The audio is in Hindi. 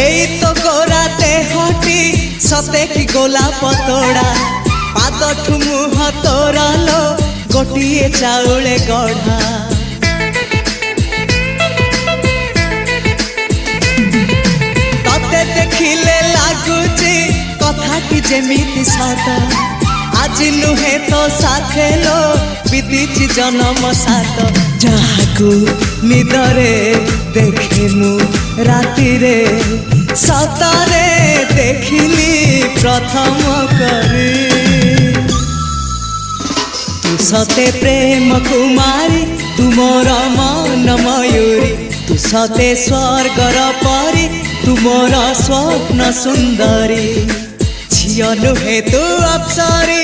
एई तो गोरा देहटी सते कि गोलाप तोड़ा पाद ठुमुह तोरा लो गोटिए चाउले गढ़ा तते देखिले लागुची कथा कि जेमिति सत आज नुहे तो साथे लो बीतीची जन्म सात जहाकू निदरे देखे मु राति रे सतरे देखिली प्रथम करी तू सते प्रेम कुमारी तू मोर मन मयूरी तू सते स्वर्गर परी तू मोर स्वप्न सुंदरी झियो नुहे तू अप्सरी